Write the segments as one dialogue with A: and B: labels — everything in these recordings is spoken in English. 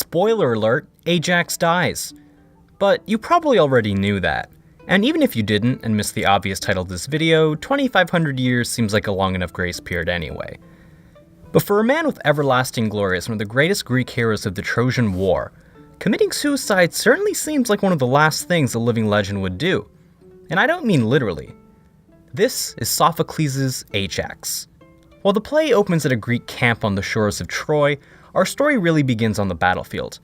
A: spoiler alert, Ajax dies. But you probably already knew that. And even if you didn't and missed the obvious title of this video, 2,500 years seems like a long enough grace period anyway. But for a man with everlasting glory as one of the greatest Greek heroes of the Trojan War, committing suicide certainly seems like one of the last things a living legend would do. And I don't mean literally. This is Sophocles' Ajax. While the play opens at a Greek camp on the shores of Troy, our story really begins on the battlefield.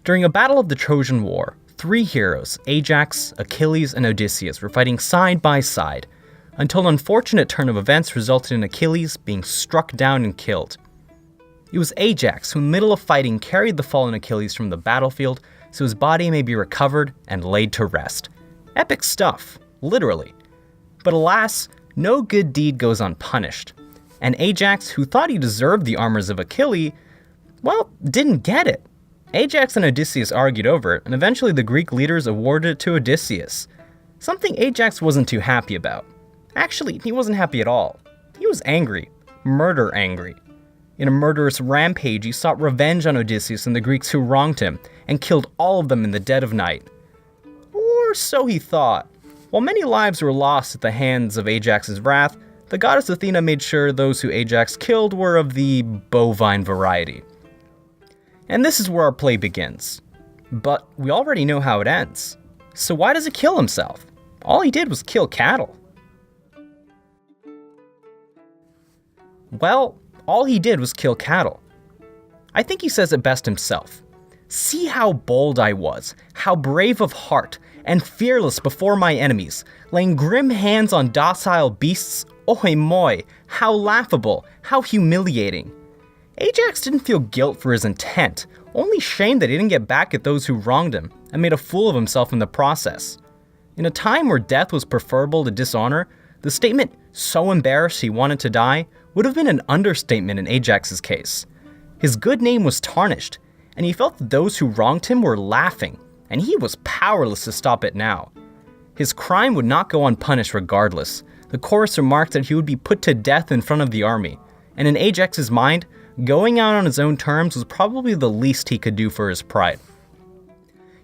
A: During a battle of the Trojan War, three heroes, Ajax, Achilles, and Odysseus, were fighting side by side, until an unfortunate turn of events resulted in Achilles being struck down and killed. It was Ajax who, in the middle of fighting, carried the fallen Achilles from the battlefield so his body may be recovered and laid to rest. Epic stuff, literally. But alas, no good deed goes unpunished. And Ajax, who thought he deserved the armors of Achilles, well, didn't get it. Ajax and Odysseus argued over it, and eventually the Greek leaders awarded it to Odysseus. Something Ajax wasn't too happy about. Actually, he wasn't happy at all. He was angry. Murder angry. In a murderous rampage, he sought revenge on Odysseus and the Greeks who wronged him, and killed all of them in the dead of night. Or so he thought. While many lives were lost at the hands of Ajax's wrath, the goddess Athena made sure those who Ajax killed were of the bovine variety. And this is where our play begins. But we already know how it ends. So why does he kill himself? All he did was kill cattle. Well, all he did was kill cattle. I think he says it best himself. See how bold I was, how brave of heart, and fearless before my enemies, laying grim hands on docile beasts. Oy moy, how laughable, how humiliating. Ajax didn't feel guilt for his intent, only shame that he didn't get back at those who wronged him, and made a fool of himself in the process. In a time where death was preferable to dishonor, the statement, so embarrassed he wanted to die, would have been an understatement in Ajax's case. His good name was tarnished, and he felt that those who wronged him were laughing, and he was powerless to stop it now. His crime would not go unpunished regardless. The chorus remarked that he would be put to death in front of the army, and in Ajax's mind, going out on his own terms was probably the least he could do for his pride.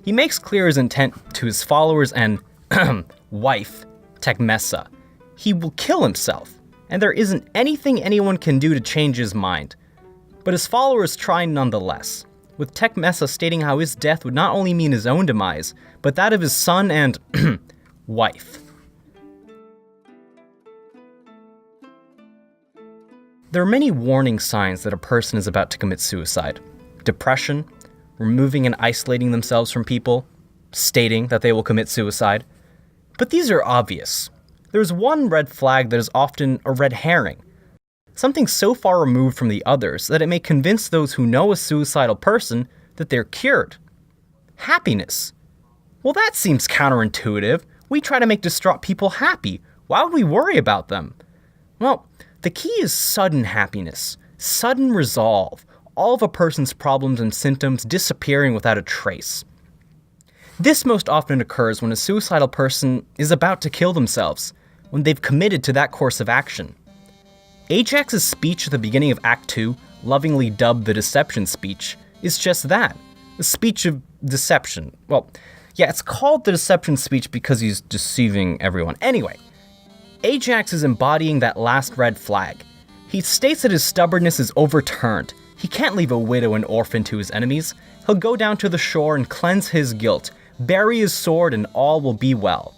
A: He makes clear his intent to his followers and wife, Tecmessa. He will kill himself, and there isn't anything anyone can do to change his mind. But his followers try nonetheless, with Tecmessa stating how his death would not only mean his own demise, but that of his son and wife. There are many warning signs that a person is about to commit suicide. Depression, removing and isolating themselves from people, stating that they will commit suicide. But these are obvious. There's one red flag that is often a red herring. Something so far removed from the others that it may convince those who know a suicidal person that they're cured. Happiness. Well, that seems counterintuitive. We try to make distraught people happy. Why would we worry about them? Well, the key is sudden happiness, sudden resolve, all of a person's problems and symptoms disappearing without a trace. This most often occurs when a suicidal person is about to kill themselves, when they've committed to that course of action. Ajax's speech at the beginning of Act 2, lovingly dubbed the Deception Speech, is just that, a speech of deception. Well, yeah, it's called the Deception Speech because he's deceiving everyone. Anyway, Ajax is embodying that last red flag. He states that his stubbornness is overturned. He can't leave a widow and orphan to his enemies. He'll go down to the shore and cleanse his guilt, bury his sword, and all will be well.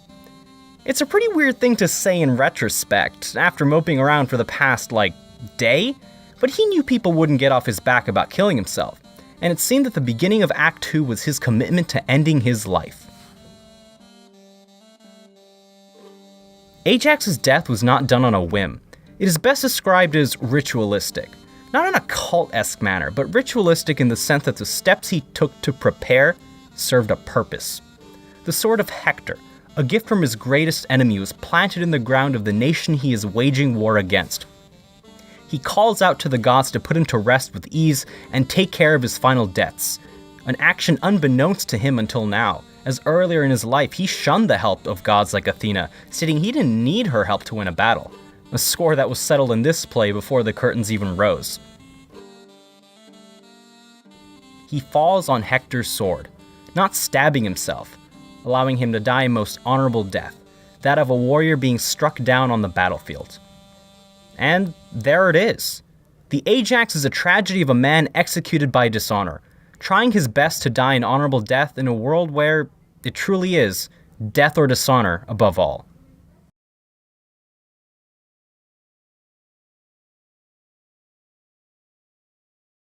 A: It's a pretty weird thing to say in retrospect, after moping around for the past, day, but he knew people wouldn't get off his back about killing himself, and it seemed that the beginning of Act 2 was his commitment to ending his life. Ajax's death was not done on a whim. It is best described as ritualistic. Not in a cult-esque manner, but ritualistic in the sense that the steps he took to prepare served a purpose. The sword of Hector, a gift from his greatest enemy, was planted in the ground of the nation he is waging war against. He calls out to the gods to put him to rest with ease and take care of his final debts, an action unbeknownst to him until now, as earlier in his life he shunned the help of gods like Athena, stating he didn't need her help to win a battle, a score that was settled in this play before the curtains even rose. he falls on Hector's sword, not stabbing himself, allowing him to die a most honorable death, that of a warrior being struck down on the battlefield. And there it is. The Ajax is a tragedy of a man executed by dishonor, trying his best to die an honorable death in a world where it truly is death or dishonor above all.